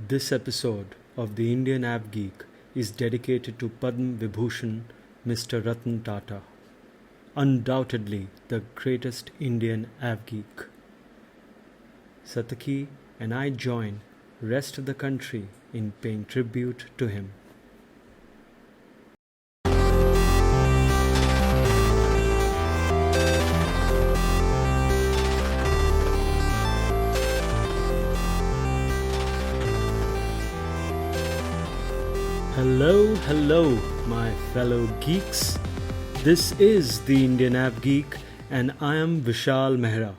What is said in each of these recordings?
This episode of the Indian AvGeek is dedicated to Padma Vibhushan Mr. Ratan Tata, undoubtedly the greatest Indian AvGeek. Satayaki and I join rest of the country in paying tribute to him. Hello, my fellow geeks. This is the Indian AvGeek, and I am Vishal Mehra.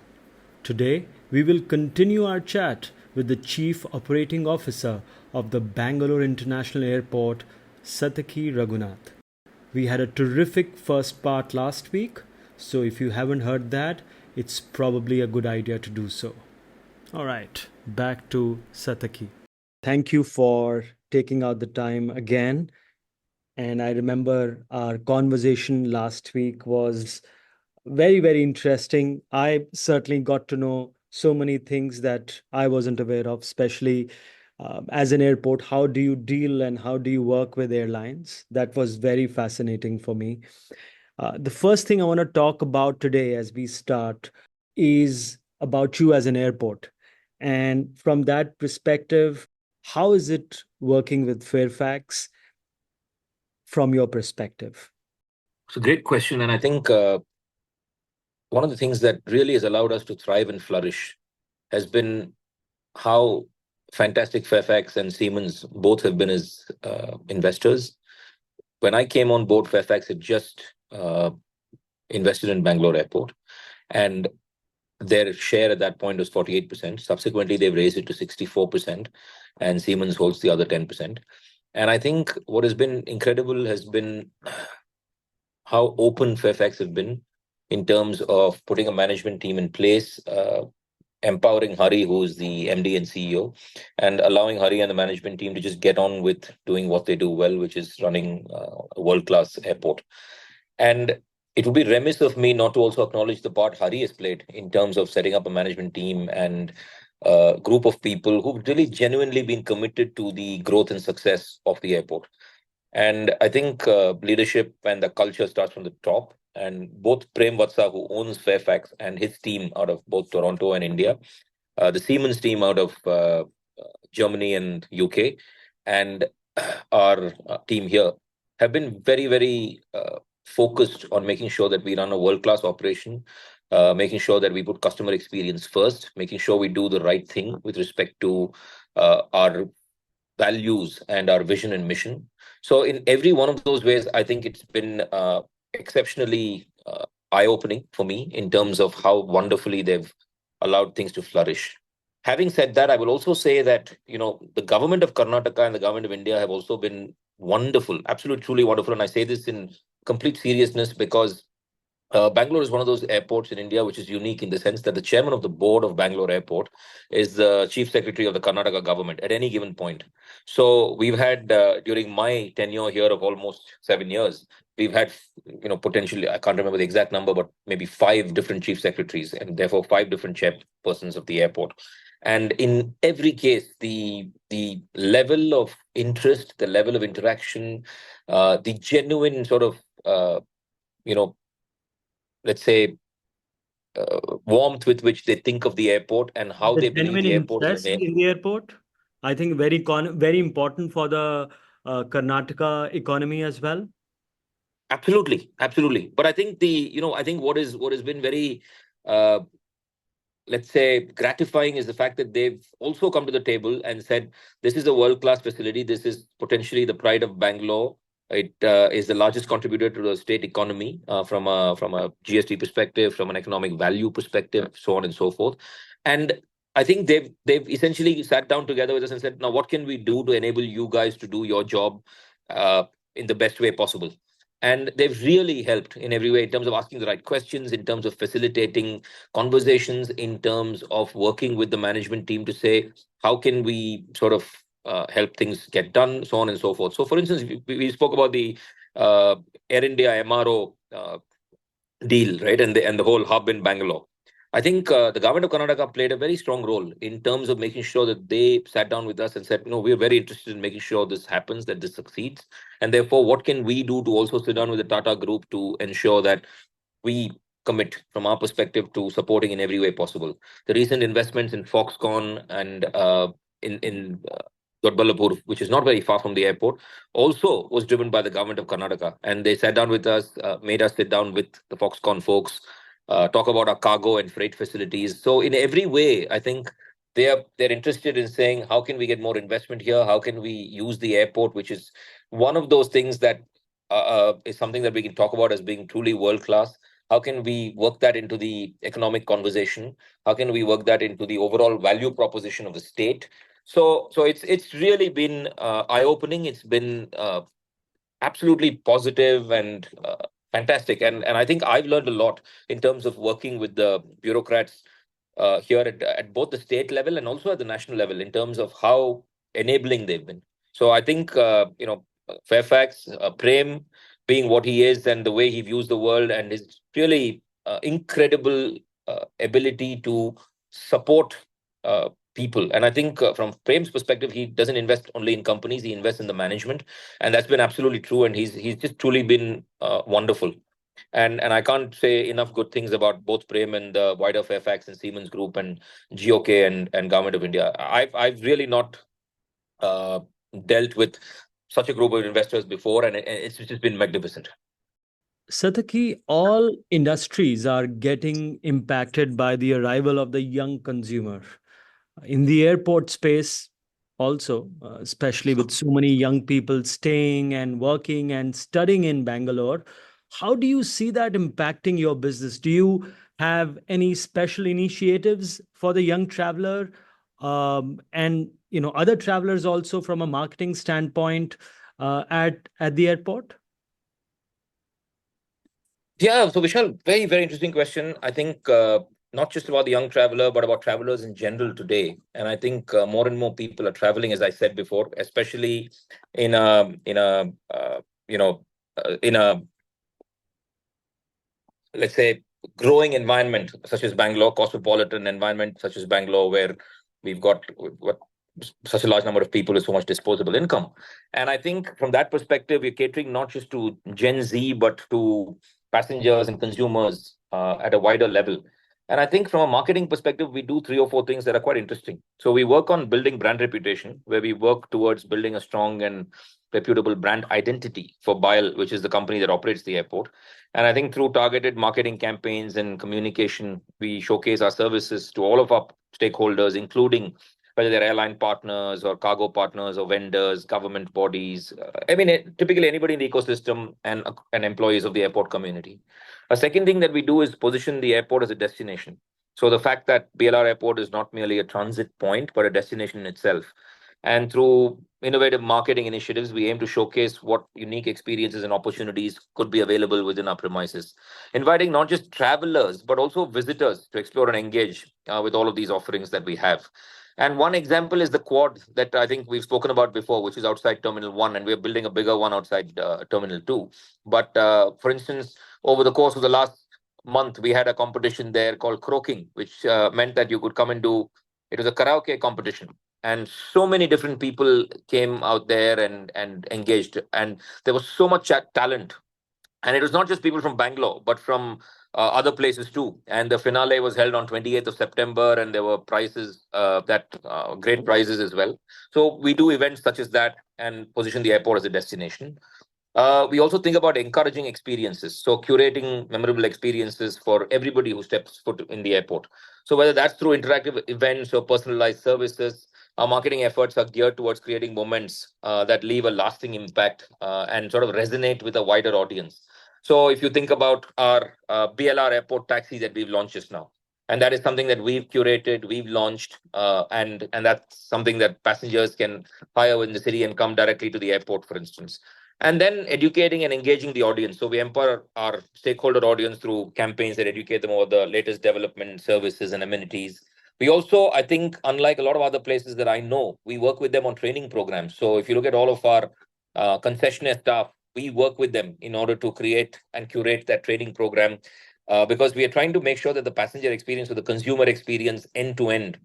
Today, we will continue our chat with the Chief Operating Officer of the Bengaluru International Airport, Satyaki Raghunath. We had a terrific first part last week, so if you haven't heard that, it's probably a good idea to do so. Alright, back to Satyaki. Thank you for taking out the time again. And I remember our conversation last week was very, very interesting. I certainly got to know so many things that I wasn't aware of, especially as an airport. How do you deal and how do you work with airlines? That was very fascinating for me. The first thing I want to talk about today as we start is about you as an airport. And from that perspective, how is it working with Fairfax from your perspective? It's a great question. And I think one of the things that really has allowed us to thrive and flourish has been how fantastic Fairfax and Siemens both have been as investors. When I came on board, Fairfax had just invested in Bangalore Airport, and their share at that point was 48%. Subsequently, they've raised it to 64%, and Siemens holds the other 10%. And I think what has been incredible has been how open Fairfax have been in terms of putting a management team in place, empowering Hari, who's the MD and CEO, and allowing Hari and the management team to just get on with doing what they do well, which is running a world-class airport. And it would be remiss of me not to also acknowledge the part Hari has played in terms of setting up a management team and a group of people who've really genuinely been committed to the growth and success of the airport. And I think leadership and the culture starts from the top. And both Prem Vatsa, who owns Fairfax, and his team out of both Toronto and India, the Siemens team out of Germany and UK, and our team here have been very, very focused on making sure that we run a world-class operation, making sure that we put customer experience first, making sure we do the right thing with respect to our values and our vision and mission. So in every one of those ways, I think it's been exceptionally eye-opening for me in terms of how wonderfully they've allowed things to flourish. Having said that, I will also say that, the government of Karnataka and the government of India have also been wonderful, absolutely, truly wonderful. And I say this in complete seriousness because Bangalore is one of those airports in India which is unique in the sense that the chairman of the board of Bangalore Airport is the chief secretary of the Karnataka government at any given point. So we've had, during my tenure here of almost 7 years, we've had, potentially, I can't remember the exact number, but maybe 5 different chief secretaries and therefore 5 different chairpersons of the airport. And in every case, the level of interest, the level of interaction, the genuine sort of, let's say, warmth with which they think of the airport and how they believe the airport is in the airport. I think very important for the Karnataka economy as well. Absolutely. But I think I think what has been very, let's say, gratifying is the fact that they've also come to the table and said, this is a world-class facility. This is potentially the pride of Bangalore. It is the largest contributor to the state economy from a GST perspective, from an economic value perspective, so on and so forth. And I think they've essentially sat down together with us and said, now what can we do to enable you guys to do your job in the best way possible? And they've really helped in every way in terms of asking the right questions, in terms of facilitating conversations, in terms of working with the management team to say, how can we sort of help things get done, so on and so forth. So, for instance, we spoke about the Air India MRO deal, right, and the whole hub in Bangalore. I think the government of Karnataka played a very strong role in terms of making sure that they sat down with us and said, we're very interested in making sure this happens, that this succeeds. And therefore, what can we do to also sit down with the Tata Group to ensure that we commit from our perspective to supporting in every way possible. The recent investments in Foxconn and in Doddaballapur, which is not very far from the airport, also was driven by the government of Karnataka. And they sat down with us, made us sit down with the Foxconn folks, talk about our cargo and freight facilities. So in every way, I think they're interested in saying, how can we get more investment here? How can we use the airport, which is one of those things that is something that we can talk about as being truly world class. How can we work that into the economic conversation? How can we work that into the overall value proposition of the state? So it's really been eye opening. It's been absolutely positive and fantastic. And I think I've learned a lot in terms of working with the bureaucrats here at both the state level and also at the national level in terms of how enabling they've been. So I think, Fairfax, Prem being what he is and the way he views the world and his really incredible ability to support people. And I think from Prem's perspective, he doesn't invest only in companies, he invests in the management. And that's been absolutely true. And he's just truly been wonderful. And I can't say enough good things about both Prem and the wider Fairfax and Siemens Group and GOK and Government of India. I've really not uh, dealt with such a group of investors before, and it's just been magnificent. Sataki, all industries are getting impacted by the arrival of the young consumer. In the airport space, also, especially with so many young people staying and working and studying in Bangalore, how do you see that impacting your business? Do you have any special initiatives for the young traveler, and other travelers also from a marketing standpoint, at the airport? Yeah, so Vishal, very, very interesting question. I think not just about the young traveler, but about travelers in general today. And I think more and more people are traveling, as I said before, especially in a you know in a, let's say, growing environment such as Bangalore, cosmopolitan environment such as Bangalore, where we've got what such a large number of people with so much disposable income. And I think from that perspective, we're catering not just to Gen Z, but to passengers and consumers at a wider level. And I think from a marketing perspective, we do three or four things that are quite interesting. So we work on building brand reputation, where we work towards building a strong and reputable brand identity for BIAL, which is the company that operates the airport. And I think through targeted marketing campaigns and communication, we showcase our services to all of our stakeholders, including whether they're airline partners or cargo partners or vendors, government bodies. Typically anybody in the ecosystem and employees of the airport community. A second thing that we do is position the airport as a destination. So the fact that BLR Airport is not merely a transit point, but a destination in itself. And through innovative marketing initiatives, we aim to showcase what unique experiences and opportunities could be available within our premises, inviting not just travelers, but also visitors to explore and engage with all of these offerings that we have. And one example is the quad that I think we've spoken about before, which is outside Terminal 1, and we're building a bigger one outside Terminal 2. But for instance, over the course of the last month, we had a competition there called Croaking, which meant that you could come and do, it was a karaoke competition. And so many different people came out there and engaged. And there was so much talent. And it was not just people from Bangalore, but from other places too. And the finale was held on 28th of September, and there were prizes, great prizes as well. So we do events such as that and position the airport as a destination. We also think about encouraging experiences, so curating memorable experiences for everybody who steps foot in the airport. So whether that's through interactive events or personalized services, our marketing efforts are geared towards creating moments that leave a lasting impact and sort of resonate with a wider audience. So if you think about our BLR airport taxi that we've launched just now, and that is something that we've curated, we've launched, and that's something that passengers can hire in the city and come directly to the airport, for instance. And then educating and engaging the audience. So we empower our stakeholder audience through campaigns that educate them about the latest development, services, and amenities. We also, I think, unlike a lot of other places that I know, we work with them on training programs. So if you look at all of our concessionaire staff, we work with them in order to create and curate that training program because we are trying to make sure that the passenger experience or the consumer experience end to end,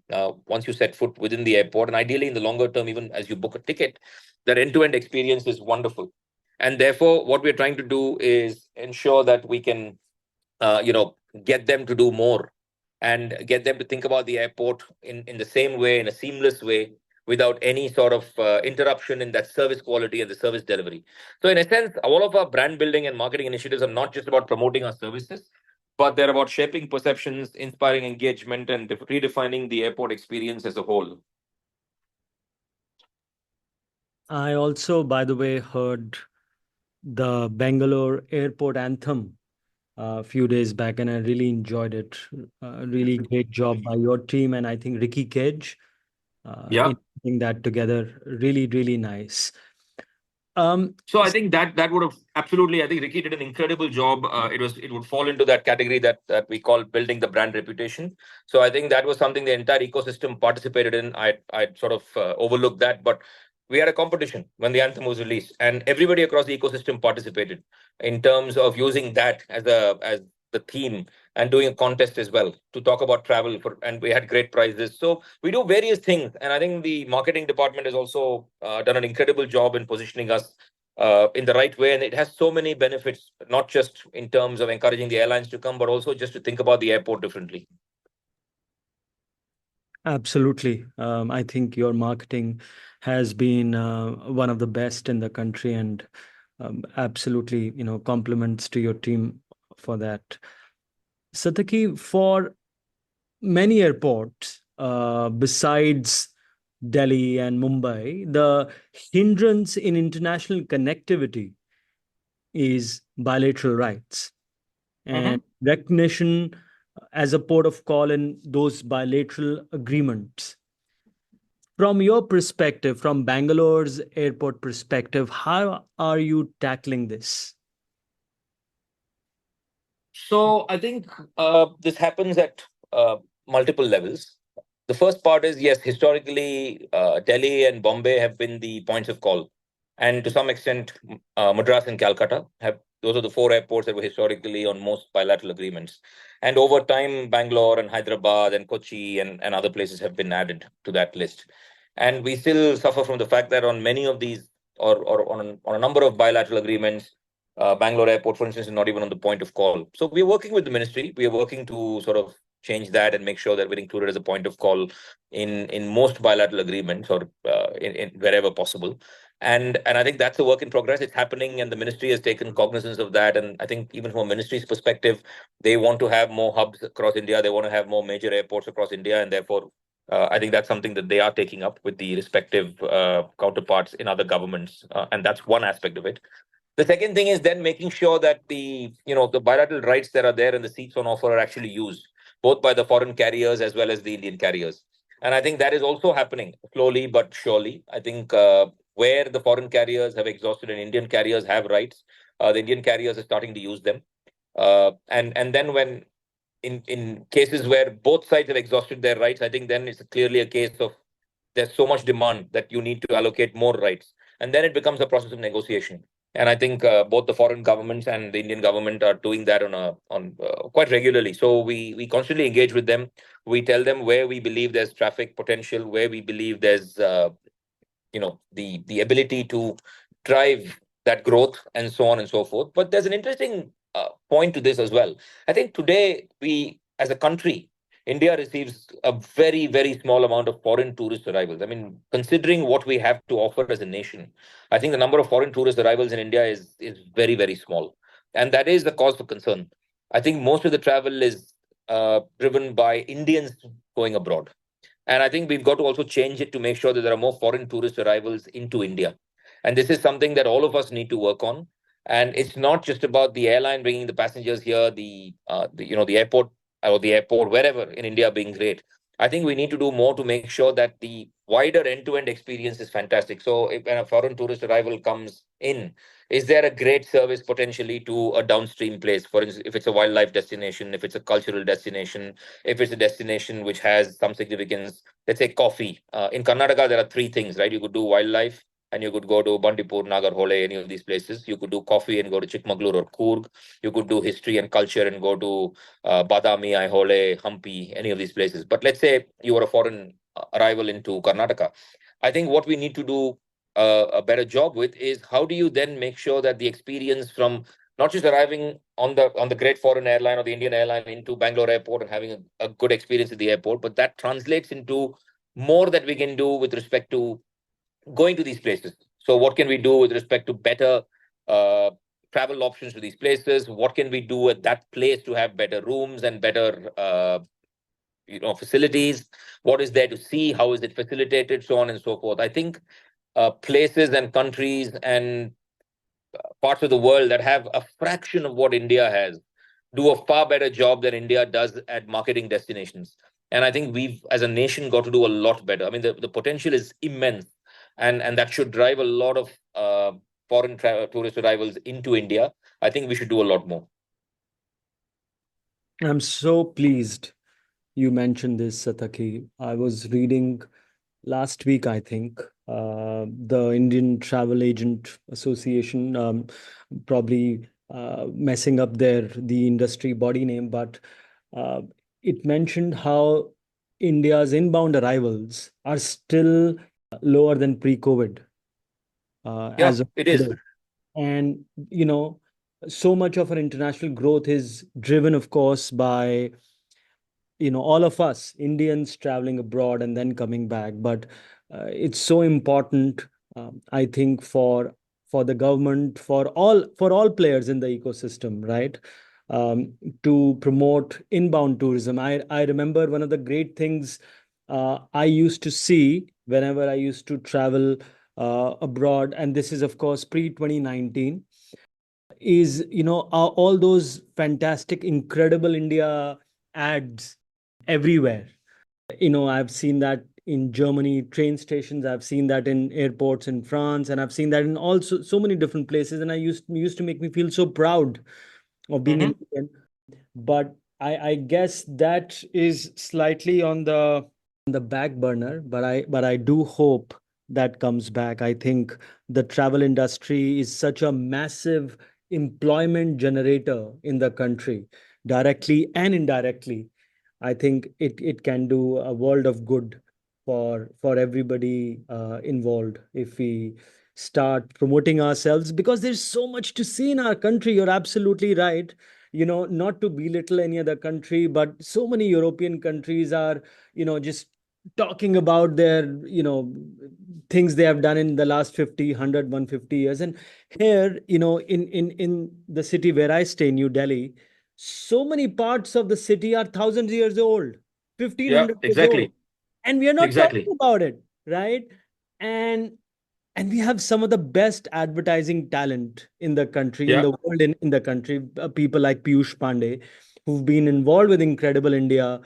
once you set foot within the airport, and ideally in the longer term, even as you book a ticket, that end to end experience is wonderful. And therefore, what we're trying to do is ensure that we can, get them to do more and get them to think about the airport in the same way, in a seamless way, without any sort of interruption in that service quality and the service delivery. So, in a sense, all of our brand building and marketing initiatives are not just about promoting our services, but they're about shaping perceptions, inspiring engagement, and redefining the airport experience as a whole. I also, by the way, heard the Bangalore airport anthem a few days back, and I really enjoyed it. Really great job by your team, and I think Ricky Cage Yeah. in putting that together. Really, really nice. Um, So I think that would have absolutely. I think Ricky did an incredible job. It would fall into that category that we call building the brand reputation. So I think that was something the entire ecosystem participated in. I sort of overlooked that, but we had a competition when the anthem was released, and everybody across the ecosystem participated in terms of using that as the theme and doing a contest as well to talk about travel for, and we had great prizes. So we do various things, and I think the marketing department has also done an incredible job in positioning us in the right way. And it has so many benefits, not just in terms of encouraging the airlines to come, but also just to think about the airport differently. Absolutely. I think your marketing has been one of the best in the country, and absolutely, compliments to your team for that. Sataki, for many airports, besides Delhi and Mumbai, the hindrance in international connectivity is bilateral rights and Mhm. recognition as a port of call in those bilateral agreements. From your perspective, from Bangalore's airport perspective, how are you tackling this? So I think this happens at multiple levels. The first part is, yes, historically, Delhi and Bombay have been the points of call, and to some extent, Madras and Calcutta have. Those are the four airports that were historically on most bilateral agreements. And over time, Bangalore and Hyderabad and Kochi and other places have been added to that list. And we still suffer from the fact that on many of these, or on a number of bilateral agreements, Bangalore Airport, for instance, is not even on the point of call. So we're working with the ministry. We are working to sort of change that and make sure that we're included as a point of call in most bilateral agreements, or in wherever possible. And I think that's a work in progress. It's happening, and the ministry has taken cognizance of that. And I think even from a ministry's perspective, they want to have more hubs across India. They want to have more major airports across India, and therefore, I think that's something that they are taking up with the respective counterparts in other governments, and that's one aspect of it. The second thing is then making sure that the bilateral rights that are there and the seats on offer are actually used, both by the foreign carriers as well as the Indian carriers. And I think that is also happening slowly but surely. I think where the foreign carriers have exhausted and Indian carriers have rights, the Indian carriers are starting to use them. And then when in cases where both sides have exhausted their rights, I think then it's clearly a case of there's so much demand that you need to allocate more rights, and then it becomes a process of negotiation. And I think both the foreign governments and the Indian government are doing that on quite regularly. So we constantly engage with them. We tell them where we believe there's traffic potential, where we believe there's the ability to drive that growth, and so on and so forth. But there's an interesting point to this as well. I think today we, as a country, India receives a very, very small amount of foreign tourist arrivals. I mean, considering what we have to offer as a nation, I think the number of foreign tourist arrivals in India is very, very small. And that is the cause for concern. I think most of the travel is driven by Indians going abroad. And I think we've got to also change it to make sure that there are more foreign tourist arrivals into India. And this is something that all of us need to work on. And it's not just about the airline bringing the passengers here, the airport, or the airport wherever in India being great. I think we need to do more to make sure that the wider end-to-end experience is fantastic. So if when a foreign tourist arrival comes in, is there a great service potentially to a downstream place? For instance, if it's a wildlife destination, if it's a cultural destination, if it's a destination which has some significance, let's say coffee. In Karnataka, there are three things, right? You could do wildlife, and you could go to Bandipur, Nagarhole, any of these places. You could do coffee and go to Chikmagalur or Coorg. You could do history and culture and go to Badami, Aihole, Hampi, any of these places. But let's say you were a foreign arrival into Karnataka. I think what we need to do a better job with is how do you then make sure that the experience from not just arriving on the great foreign airline or the Indian airline into Bangalore airport and having a good experience at the airport, but that translates into more that we can do with respect to going to these places. So what can we do with respect to better uh, travel options to these places? What can we do at that place to have better rooms and better facilities? What is there to see? How is it facilitated? So on and so forth. I think places and countries and parts of the world that have a fraction of what India has do a far better job than India does at marketing destinations. And I think we've, as a nation, got to do a lot better. I mean, the potential is immense, and that should drive a lot of foreign tourist arrivals into India. I think we should do a lot more. I'm so pleased you mentioned this, Sataki. I was reading last week, I think, the Indian Travel Agent Association, probably messing up the industry body name, but uh, it mentioned how India's inbound arrivals are still lower than pre-COVID Yeah, as of it is. today. And, so much of our international growth is driven, of course, by all of us Indians traveling abroad and then coming back. But it's so important, I think, for the government, for all players in the ecosystem, right? To promote inbound tourism. I remember one of the great things I used to see whenever I used to travel abroad, and this is of course pre 2019, is all those fantastic incredible India ads everywhere. I've seen that in Germany train stations, I've seen that in airports in France, and I've seen that in also so many different places, and I used to make me feel so proud of being Mm-hmm. Indian. But I guess that is slightly on the back burner, but I do hope that comes back. I think the travel industry is such a massive employment generator in the country, directly and indirectly. I think it can do a world of good for everybody involved if we start promoting ourselves, because there's so much to see in our country. You're absolutely right. Not to belittle any other country, but so many European countries are, just talking about their, things they have done in the last 50, 100, 150 years. And here, in the city where I stay, New Delhi, so many parts of the city are thousands of years old, Yeah, 1500 years old, exactly. and we are not talking Exactly. about it, right? And and we have some of the best advertising talent in the country, in Yeah. the world, in the country. People like Piyush Pandey, who've been involved with Incredible India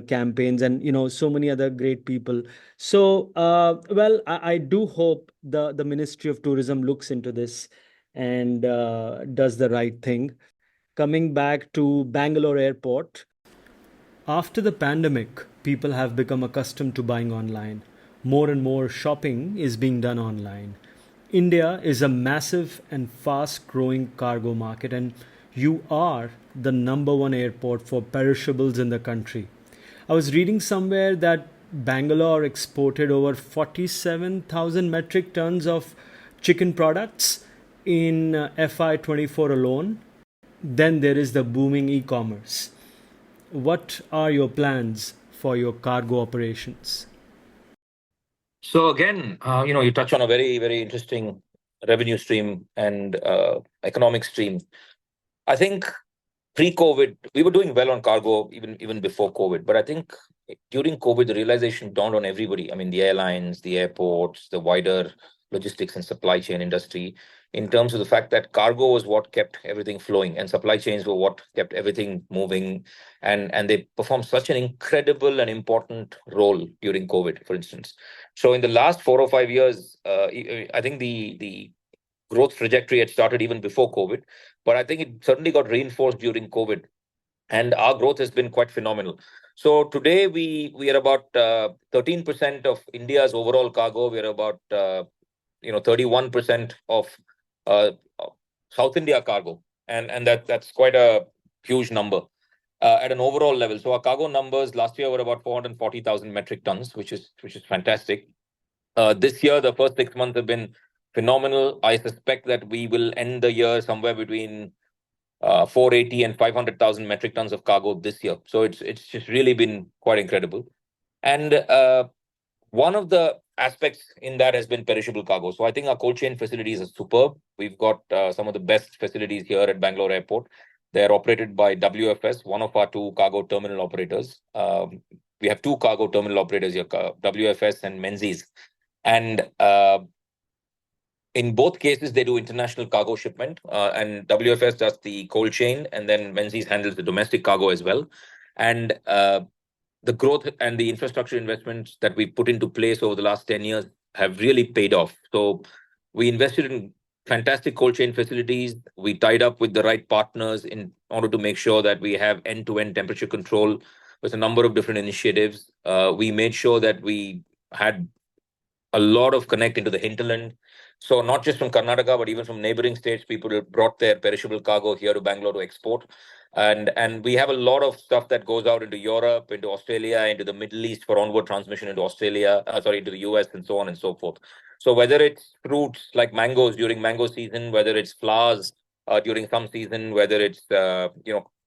campaigns, and so many other great people. So, well, I do hope the Ministry of Tourism looks into this and does the right thing. Coming back to Bangalore Airport, after the pandemic, people have become accustomed to buying online. More and more shopping is being done online. India is a massive and fast growing cargo market, and you are the number one airport for perishables in the country. I was reading somewhere that Bangalore exported over 47,000 metric tons of chicken products in FY24 alone. Then there is the booming e commerce. What are your plans for your cargo operations? So again, you touch on a very, very interesting revenue stream and economic stream. I think pre-COVID, we were doing well on cargo even before COVID. But I think during COVID, the realization dawned on everybody. I mean, the airlines, the airports, the wider logistics and supply chain industry, in terms of the fact that cargo was what kept everything flowing, and supply chains were what kept everything moving, and they performed such an incredible and important role during COVID, for instance. So in the last 4 or 5 years, I think the growth trajectory had started even before COVID, but I think it certainly got reinforced during COVID, and our growth has been quite phenomenal. So today we are about 13% of India's overall cargo. We are about 31% of uh, South India cargo, and that's quite a huge number at an overall level. So our cargo numbers last year were about 440,000 metric tons, which is fantastic. This year, the first 6 months have been phenomenal. I suspect that we will end the year somewhere between 480 and 500,000 metric tons of cargo this year. So it's just really been quite incredible. And one of the aspects in that has been perishable cargo. So I think our cold chain facilities are superb. We've got some of the best facilities here at Bangalore Airport. They're operated by WFS, one of our two cargo terminal operators. We have two cargo terminal operators here, WFS and Menzies. And in both cases, they do international cargo shipment, and WFS does the cold chain, and then Menzies handles the domestic cargo as well. And the growth and the infrastructure investments that we put into place over the last 10 years have really paid off. So we invested in fantastic cold chain facilities. We tied up with the right partners in order to make sure that we have end-to-end temperature control with a number of different initiatives. We made sure that we had a lot of connect into the hinterland. So not just from Karnataka, but even from neighboring states, people brought their perishable cargo here to Bangalore to export. And we have a lot of stuff that goes out into Europe, into Australia, into the Middle East for onward transmission into into the US, and so on and so forth. So whether it's fruits like mangoes during mango season, whether it's flowers during some season, whether it's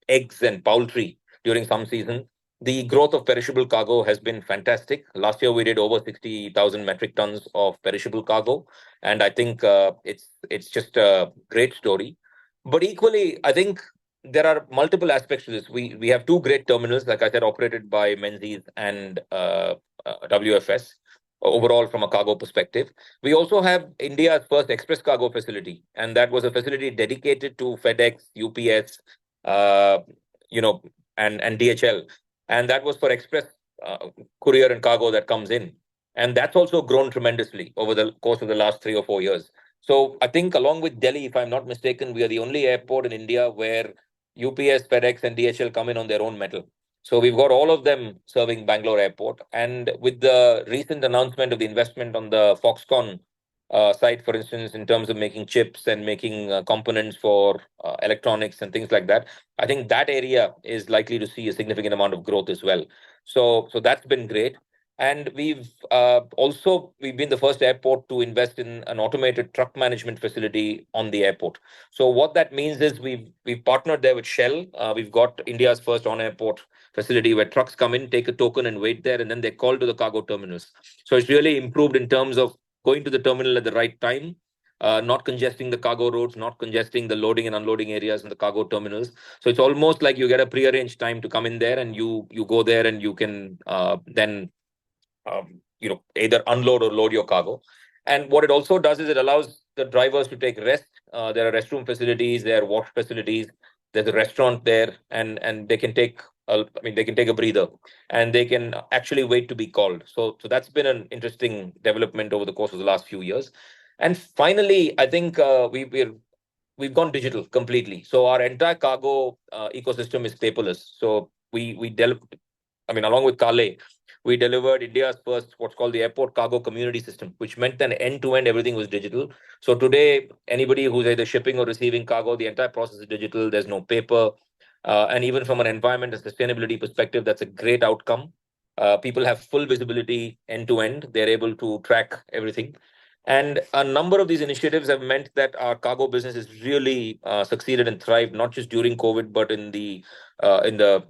eggs and poultry during some season, the growth of perishable cargo has been fantastic. Last year, we did over 60,000 metric tons of perishable cargo. And I think it's just a great story. But equally, I think there are multiple aspects to this. We have two great terminals, like I said, operated by Menzies and WFS, overall from a cargo perspective. We also have India's first express cargo facility, and that was a facility dedicated to FedEx, UPS, uh, you know, and DHL, and that was for express courier and cargo that comes in. And that's also grown tremendously over the course of the last 3 or 4 years. So I think along with Delhi, if I'm not mistaken, we are the only airport in India where UPS, FedEx, and DHL come in on their own metal. So we've got all of them serving Bangalore Airport. And with the recent announcement of the investment on the Foxconn site, for instance, in terms of making chips and making components for electronics and things like that, I think that area is likely to see a significant amount of growth as well. So that's been great. And we've been the first airport to invest in an automated truck management facility on the airport. So what that means is we've partnered there with Shell. We've got India's first on-airport facility where trucks come in, take a token, and wait there, and then they're called to the cargo terminals. So it's really improved in terms of going to the terminal at the right time, not congesting the cargo roads, not congesting the loading and unloading areas in the cargo terminals. So it's almost like you get a prearranged time to come in there, and you go there, and you can then either unload or load your cargo. And what it also does is it allows the drivers to take rest. There are restroom facilities, there are wash facilities, there's a restaurant there, and they can take they can take a breather, and they can actually wait to be called. So that's been an interesting development over the course of the last few years. And finally, I think we've gone digital completely. So our entire cargo ecosystem is paperless. So along with Kale, we delivered India's first what's called the airport cargo community system, which meant that end to end everything was digital. So today, anybody who's either shipping or receiving cargo, the entire process is digital. There's no paper. And even from an environment and sustainability perspective, that's a great outcome. People have full visibility end to end. They're able to track everything. And a number of these initiatives have meant that our cargo business has really succeeded and thrived, not just during COVID, but in the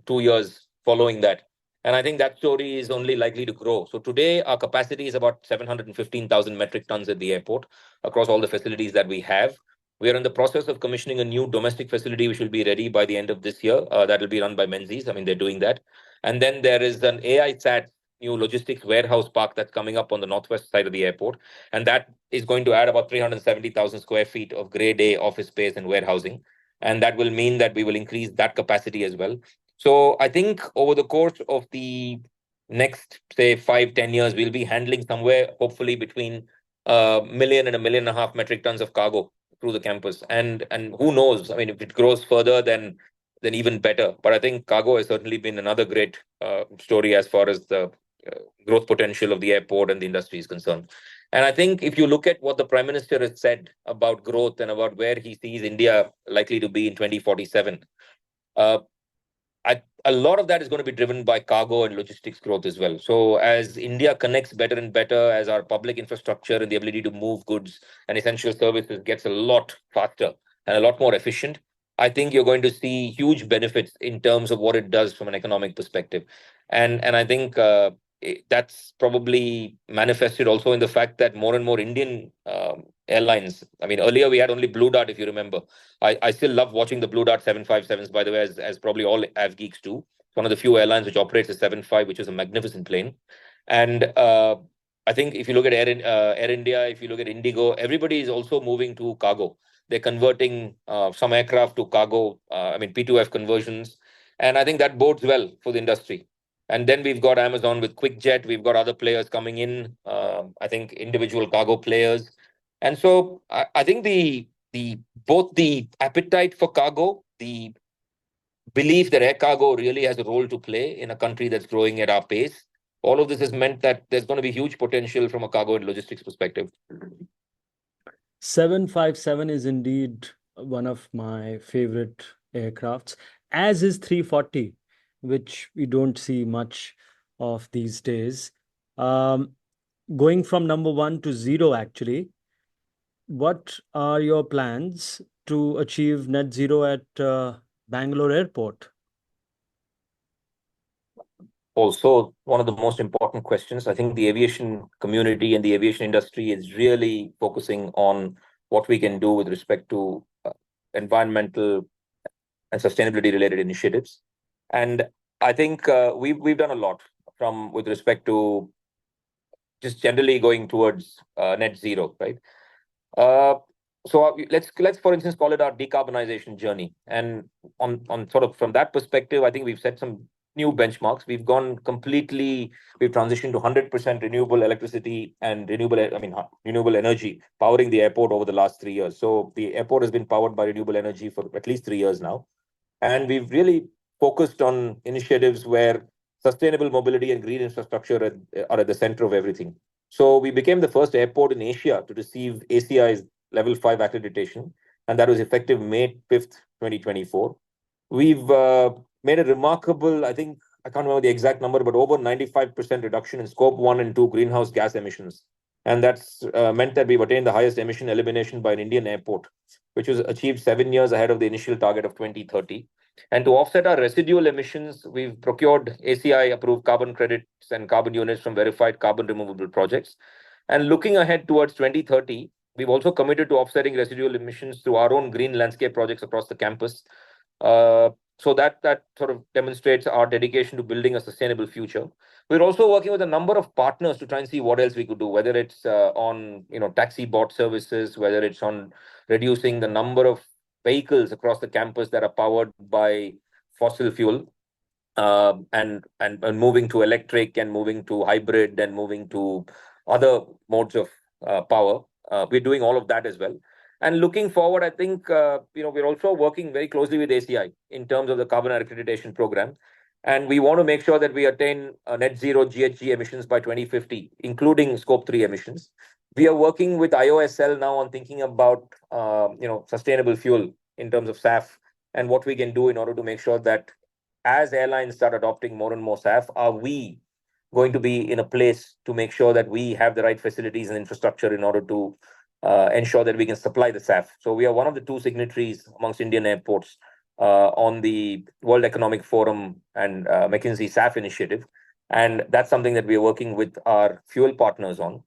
2 years following that. And I think that story is only likely to grow. So today, our capacity is about 715,000 metric tons at the airport across all the facilities that we have. We are in the process of commissioning a new domestic facility, which will be ready by the end of this year. That will be run by Menzies. They're doing that. And then there is an AI SAT new logistics warehouse park that's coming up on the northwest side of the airport. And that is going to add about 370,000 square feet of grade A office space and warehousing. And that will mean that we will increase that capacity as well. So I think over the course of the next, say, 5-10 years, we'll be handling somewhere, hopefully, between a million and 1.5 million metric tons of cargo through the campus. And who knows? If it grows further, then even better. But I think cargo has certainly been another great story as far as the growth potential of the airport and the industry is concerned. And I think if you look at what the Prime Minister has said about growth and about where he sees India likely to be in 2047, uh, a lot of that is going to be driven by cargo and logistics growth as well. So as India connects better and better, as our public infrastructure and the ability to move goods and essential services gets a lot faster and a lot more efficient, I think you're going to see huge benefits in terms of what it does from an economic perspective. And I think that's probably manifested also in the fact that more and more Indian airlines. I mean, earlier we had only Blue Dart, if you remember. I still love watching the Blue Dart 757s, by the way, as probably all AvGeeks do. It's one of the few airlines which operates a 75, which is a magnificent plane. And I think if you look at Air India, if you look at Indigo, everybody is also moving to cargo. They're converting some aircraft to cargo, I mean, P2F conversions. And I think that bodes well for the industry. And then we've got Amazon with QuickJet. We've got other players coming in. I think individual cargo players. And so I think the both the appetite for cargo, the belief that air cargo really has a role to play in a country that's growing at our pace. All of this has meant that there's going to be huge potential from a cargo and logistics perspective. 757 is indeed one of my favorite aircrafts, as is 340, which we don't see much of these days. Going from number one to zero, actually, what are your plans to achieve net zero at Bangalore Airport? Also, one of the most important questions. I think the aviation community and the aviation industry is really focusing on what we can do with respect to environmental and sustainability related initiatives. And I think we've done a lot from with respect to just generally going towards net zero, right? Uh, so let's for instance call it our decarbonization journey. And on sort of from that perspective, I think we've set some new benchmarks. We've transitioned to 100% renewable electricity and renewable energy powering the airport over the last 3 years. So the airport has been powered by renewable energy for at least 3 years now. And we've really focused on initiatives where sustainable mobility and green infrastructure are at the center of everything. So we became the first airport in Asia to receive ACI's level 5 accreditation, and that was effective May 5th, 2024. We've made a remarkable, I think, I can't remember the exact number, but over 95% reduction in scope 1 and 2 greenhouse gas emissions. And that's meant that we've attained the highest emission elimination by an Indian airport, which was achieved 7 years ahead of the initial target of 2030. And to offset our residual emissions, we've procured ACI-approved carbon credits and carbon units from verified carbon removable projects. And looking ahead towards 2030, we've also committed to offsetting residual emissions through our own green landscape projects across the campus. So that sort of demonstrates our dedication to building a sustainable future. We're also working with a number of partners to try and see what else we could do, whether it's on taxi bot services, whether it's on reducing the number of vehicles across the campus that are powered by fossil fuel, and moving to electric and moving to hybrid and moving to other modes of power. We're doing all of that as well. And looking forward, I think we're also working very closely with ACI in terms of the carbon accreditation program. And we want to make sure that we attain net zero GHG emissions by 2050, including scope 3 emissions. We are working with IOSL now on thinking about sustainable fuel in terms of SAF and what we can do in order to make sure that as airlines start adopting more and more SAF, are we going to be in a place to make sure that we have the right facilities and infrastructure in order to ensure that we can supply the SAF? So we are one of the two signatories amongst Indian airports on the World Economic Forum and McKinsey SAF initiative. And that's something that we are working with our fuel partners on.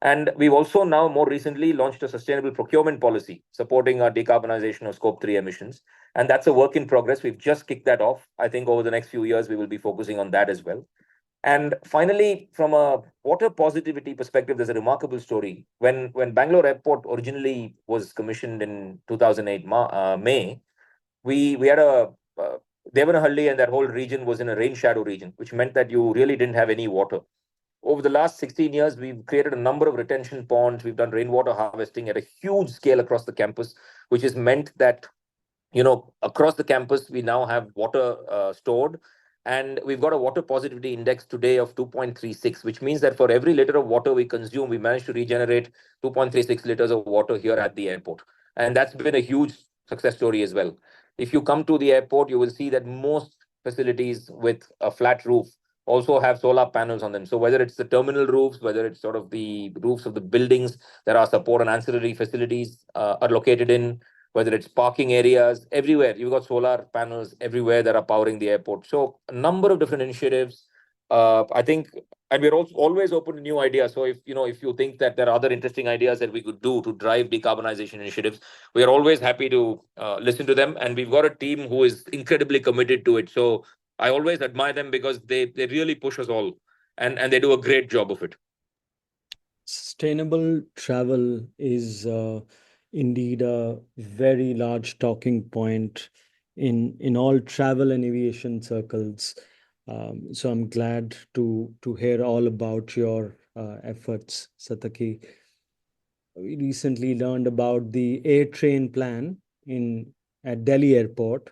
And we've also now more recently launched a sustainable procurement policy supporting our decarbonization of scope 3 emissions. And that's a work in progress. We've just kicked that off. I think over the next few years, we will be focusing on that as well. And finally, from a water positivity perspective, there's a remarkable story. When Bangalore Airport originally was commissioned in 2008 May, we had a Devanahalli and that whole region was in a rain shadow region, which meant that you really didn't have any water. Over the last 16 years, we've created a number of retention ponds. We've done rainwater harvesting at a huge scale across the campus, which has meant that across the campus, we now have water stored. And we've got a water positivity index today of 2.36, which means that for every liter of water we consume, we managed to regenerate 2.36 liters of water here at the airport. And that's been a huge success story as well. If you come to the airport, you will see that most facilities with a flat roof also have solar panels on them. So whether it's the terminal roofs, whether it's sort of the roofs of the buildings that our support and ancillary facilities are located in, whether it's parking areas, everywhere you've got solar panels everywhere that are powering the airport. So a number of different initiatives. I think, and we're also always open to new ideas. So if you think that there are other interesting ideas that we could do to drive decarbonization initiatives, we are always happy to listen to them. And we've got a team who is incredibly committed to it. So I always admire them because they really push us all, and they do a great job of it. Sustainable travel is indeed a very large talking point in all travel and aviation circles. So I'm glad to hear all about your efforts, Sataki. We recently learned about the air train plan in at Delhi airport.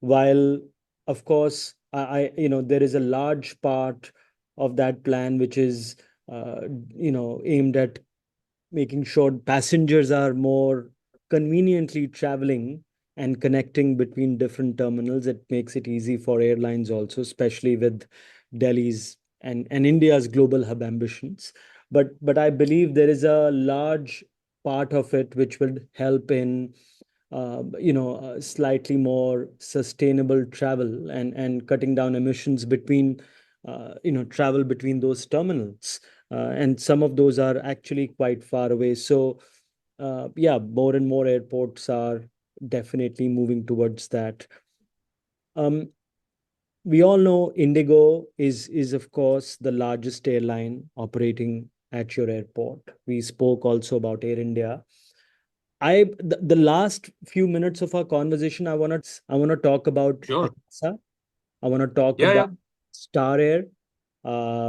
While of course there is a large part of that plan which is aimed at making sure passengers are more conveniently traveling and connecting between different terminals. It makes it easy for airlines also, especially with Delhi's and India's global hub ambitions. But I believe there is a large part of it which will help in slightly more sustainable travel and cutting down emissions between travel between those terminals, and some of those are actually quite far away. So yeah, more and more airports are definitely moving towards that. um, we all know Indigo is of course the largest airline operating at your airport. We spoke also about Air India. The last few minutes of our conversation, I want to talk about Sure. Akasa. I want to talk Yeah, yeah. about Star Air,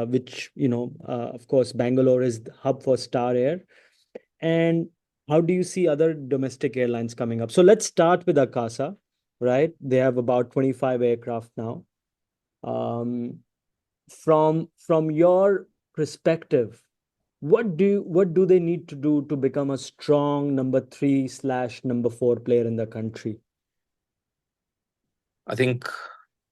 which of course, Bangalore is the hub for Star Air. And how do you see other domestic airlines coming up? So let's start with Akasa, right? They have about 25 aircraft now. Um, from your perspective, what do they need to do to become a strong number three slash number four player in the country? I think,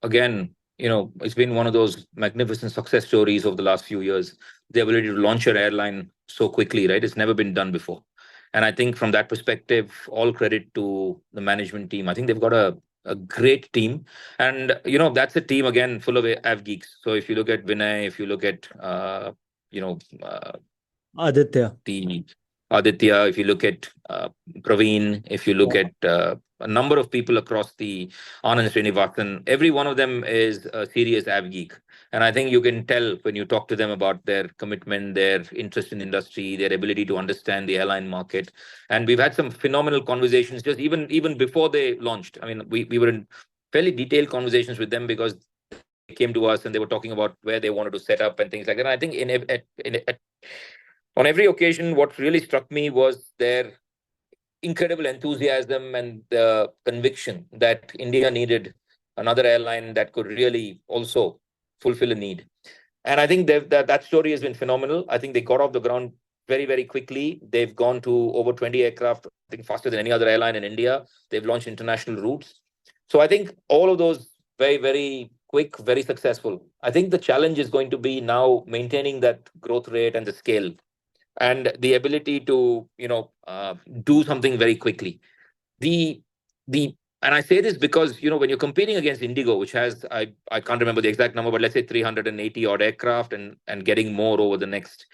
again, it's been one of those magnificent success stories of the last few years. The ability to launch an airline so quickly, right? It's never been done before. And I think from that perspective, all credit to the management team. I think they've got a great team. And, that's a team, again, full of AvGeeks. So if you look at Vinay, if you look at, you know, uh, Aditya. the Aditya, if you look at Praveen, if you look at a number of people across the Anand Srinivasan, every one of them is a serious AvGeek. And I think you can tell when you talk to them about their commitment, their interest in industry, their ability to understand the airline market. And we've had some phenomenal conversations just even before they launched. I mean, we were in fairly detailed conversations with them because they came to us and they were talking about where they wanted to set up and things like that. And I think on every occasion, what really struck me was their incredible enthusiasm and the conviction that India needed another airline that could really also fulfill a need. And I think that story has been phenomenal. I think they got off the ground very, very quickly. They've gone to over 20 aircraft, I think faster than any other airline in India. They've launched international routes. So I think all of those very, very quick, very successful. I think the challenge is going to be now maintaining that growth rate and the scale and the ability to do something very quickly. The the and I say this because when you're competing against Indigo, which has I can't remember the exact number, but let's say 380 odd aircraft and getting more over the next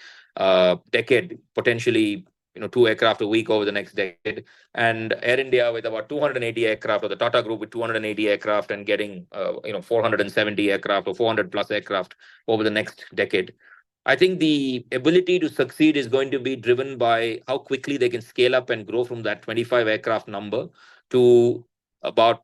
decade, potentially two aircraft a week over the next decade, and Air India with about 280 aircraft, or the Tata Group with 280 aircraft and getting 470 aircraft or 400 plus aircraft over the next decade. I think the ability to succeed is going to be driven by how quickly they can scale up and grow from that 25 aircraft number to about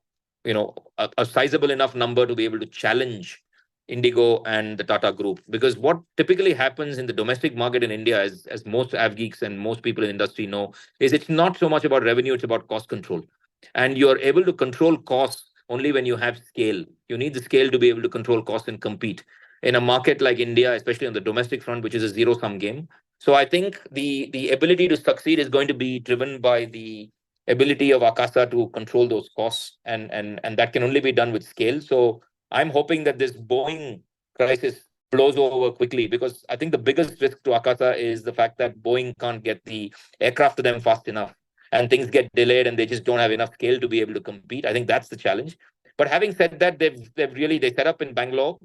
a sizable enough number to be able to challenge Indigo and the Tata Group. Because what typically happens in the domestic market in India, as most AvGeeks and most people in the industry know, is it's not so much about revenue, it's about cost control. And you're able to control costs only when you have scale. You need the scale to be able to control costs and compete in a market like India, especially on the domestic front, which is a zero-sum game. So I think the ability to succeed is going to be driven by the ability of Akasa to control those costs, and that can only be done with scale. So I'm hoping that this Boeing crisis blows over quickly, because I think the biggest risk to Akasa is the fact that Boeing can't get the aircraft to them fast enough, and things get delayed and they just don't have enough scale to be able to compete. I think that's the challenge. But having said that, they set up in Bangalore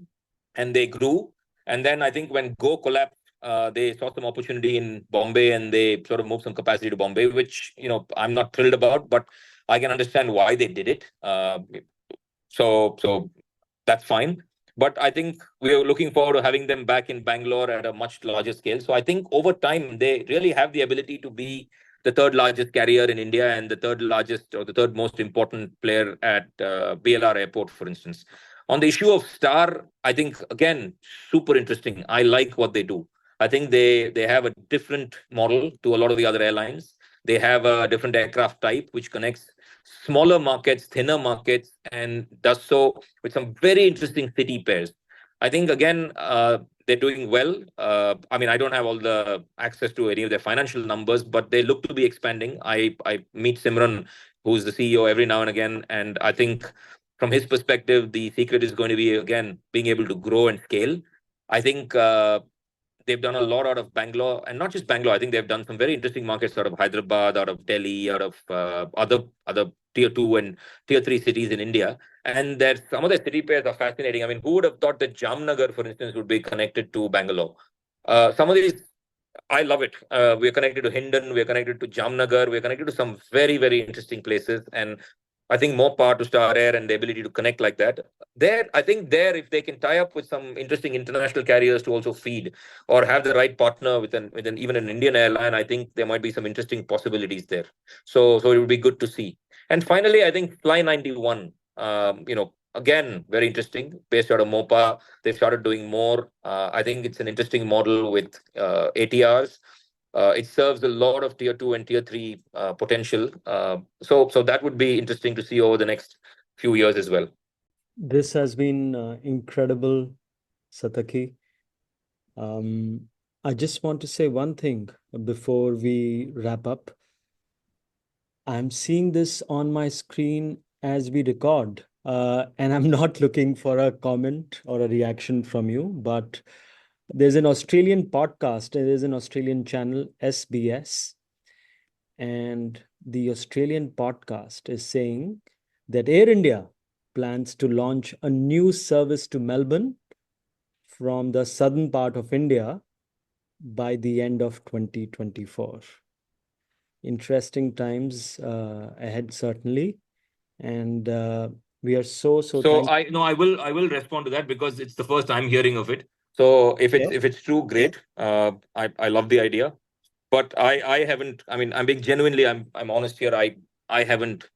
and they grew. And then I think when Go collapsed, they saw some opportunity in Bombay and they sort of moved some capacity to Bombay, which I'm not thrilled about, but I can understand why they did it. So that's fine. But I think we are looking forward to having them back in Bangalore at a much larger scale. So I think over time, they really have the ability to be the third largest carrier in India and the third largest or the third most important player at BLR Airport, for instance. On the issue of Star, I think, again, super interesting. I like what they do. I think they have a different model to a lot of the other airlines. They have a different aircraft type, which connects smaller markets, thinner markets, and does so with some very interesting city pairs. I think, again, they're doing well. I mean, I don't have all the access to any of their financial numbers, but they look to be expanding. I meet Simran, who's the CEO, every now and again, and I think from his perspective, the secret is going to be, again, being able to grow and scale. I think they've done a lot out of Bangalore, and not just Bangalore. I think they've done some very interesting markets out of Hyderabad, out of Delhi, out of other tier two and tier three cities in India. And there's some of the city pairs are fascinating. I mean, who would have thought that Jamnagar, for instance, would be connected to Bangalore? Some of these, I love it. We are connected to Hindon, we are connected to Jamnagar, we are connected to some very, very interesting places. And I think more power to Star Air and the ability to connect like that. If they can tie up with some interesting international carriers to also feed, or have the right partner with an even an Indian airline, I think there might be some interesting possibilities there. So it would be good to see. And finally, I think Fly 91. Again, very interesting, based out of Mopa. They've started doing more. I think it's an interesting model with ATRs. It serves a lot of tier two and tier three potential. So that would be interesting to see over the next few years as well. This has been incredible, Sataki. I just want to say one thing before we wrap up. I'm seeing this on my screen as we record, and I'm not looking for a comment or a reaction from you, but there's an Australian podcast, there's an Australian channel, SBS, and the Australian podcast is saying that Air India plans to launch a new service to Melbourne from the southern part of India by the end of 2024. Interesting times ahead, certainly. And we are so So thankful. I will respond to that, because it's the first I'm hearing of it. So if it's true, great. I love the idea, but I haven't. I mean, I'm being genuinely, I'm honest here. I haven't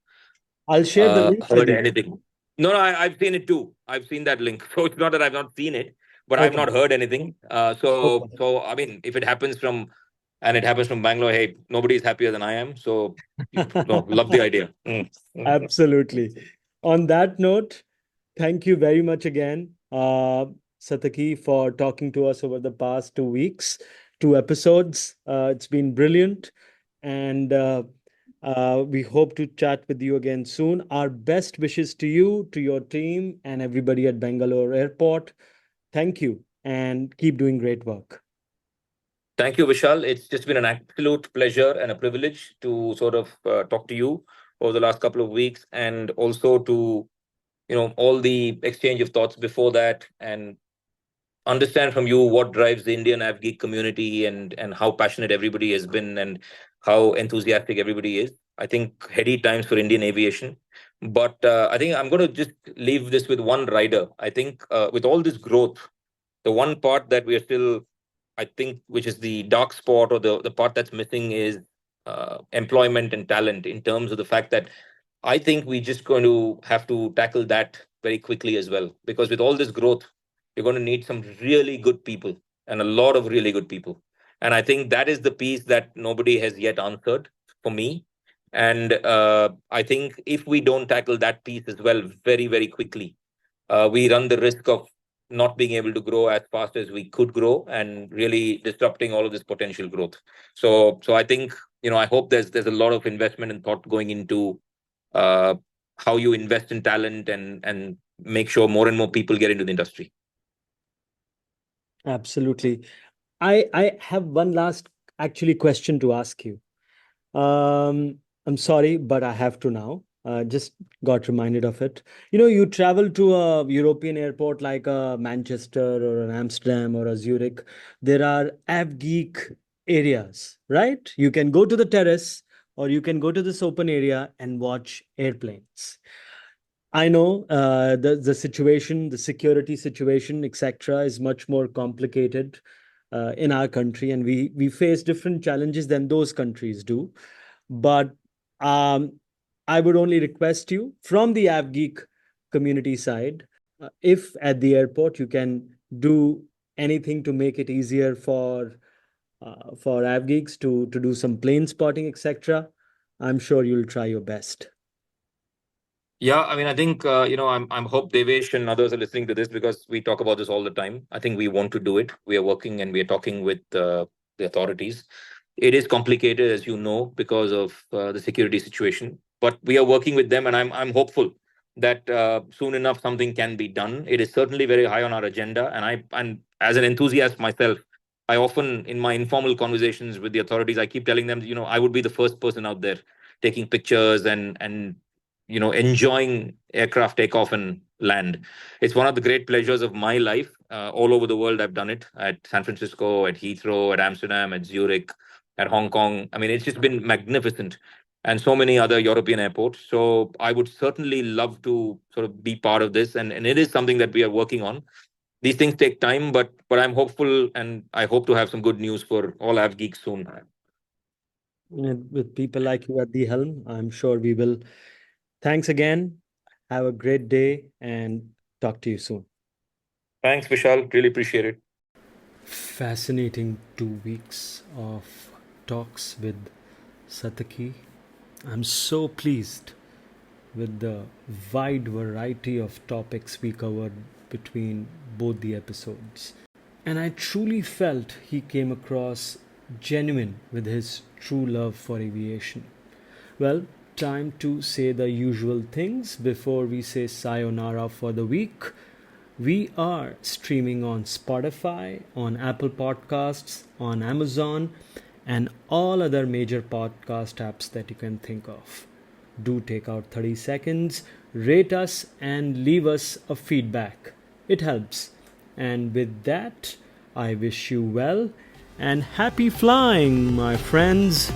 I'll share the link with heard you. anything. No, I've seen it too. I've seen that link. So it's not that I've not seen it, but I've Okay. not heard anything. So Okay. so I mean, if it happens from Bangalore, hey, nobody's happier than I am. So no, love the idea. Absolutely. On that note, thank you very much again, Sataki, for talking to us over the past 2 weeks, 2 episodes. It's been brilliant. And we hope to chat with you again soon. Our best wishes to you, to your team, and everybody at Bangalore Airport. Thank you and keep doing great work. Thank you, Vishal. It's just been an absolute pleasure and a privilege to sort of talk to you over the last couple of weeks, and also to all the exchange of thoughts before that, and understand from you what drives the Indian AvGeek community, and how passionate everybody has been, and how enthusiastic everybody is. I think heady times for Indian aviation. But I think I'm going to just leave this with one rider. I think with all this growth, the one part that we are still, I think, which is the dark spot, or the part that's missing, is employment and talent, in terms of the fact that I think we're just going to have to tackle that very quickly as well. Because with all this growth, you're going to need some really good people, and a lot of really good people. And I think that is the piece that nobody has yet answered for me. And I think if we don't tackle that piece as well very, very quickly, we run the risk of not being able to grow as fast as we could grow and really disrupting all of this potential growth. So I think, I hope there's a lot of investment and thought going into uh, how you invest in talent and make sure more and more people get into the industry. Absolutely. I have one last actually question to ask you. Um, I'm sorry, but I have to now. Just got reminded of it. You travel to a European airport like a Manchester or an Amsterdam or a Zurich. There are AvGeek areas, right? You can go to the terrace or you can go to this open area and watch airplanes. I know the situation, the security situation, etc., is much more complicated in our country, and we face different challenges than those countries do. But um, I would only request you from the AvGeek community side, if at the airport you can do anything to make it easier for AvGeeks to do some plane spotting, etc. I'm sure you'll try your best. Yeah, I mean, I think I'm hope Devesh and others are listening to this because we talk about this all the time. I think we want to do it. We are working and we are talking with the authorities. It is complicated, as you know, because of the security situation. But we are working with them, and I'm hopeful that soon enough something can be done. It is certainly very high on our agenda, and as an enthusiast myself, I often in my informal conversations with the authorities, I keep telling them, I would be the first person out there taking pictures and enjoying aircraft take off and land. It's one of the great pleasures of my life. All over the world, I've done it at San Francisco, at Heathrow, at Amsterdam, at Zurich, at Hong Kong. I mean, it's just been magnificent, and so many other European airports. So I would certainly love to sort of be part of this, and it is something that we are working on. These things take time, but I'm hopeful, and I hope to have some good news for all Av geeks soon. And with people like you at the helm, I'm sure we will. Thanks again. Have a great day and talk to you soon. Thanks, Vishal. Really appreciate it. Fascinating 2 weeks of talks with Sataki. I'm so pleased with the wide variety of topics we covered between both the episodes. And I truly felt he came across genuine with his true love for aviation. Well, time to say the usual things before we say sayonara for the week. We are streaming on Spotify, on Apple Podcasts, on Amazon, and all other major podcast apps that you can think of. Do take out 30 seconds, rate us, and leave us a feedback. It helps. And with that, I wish you well and happy flying, my friends.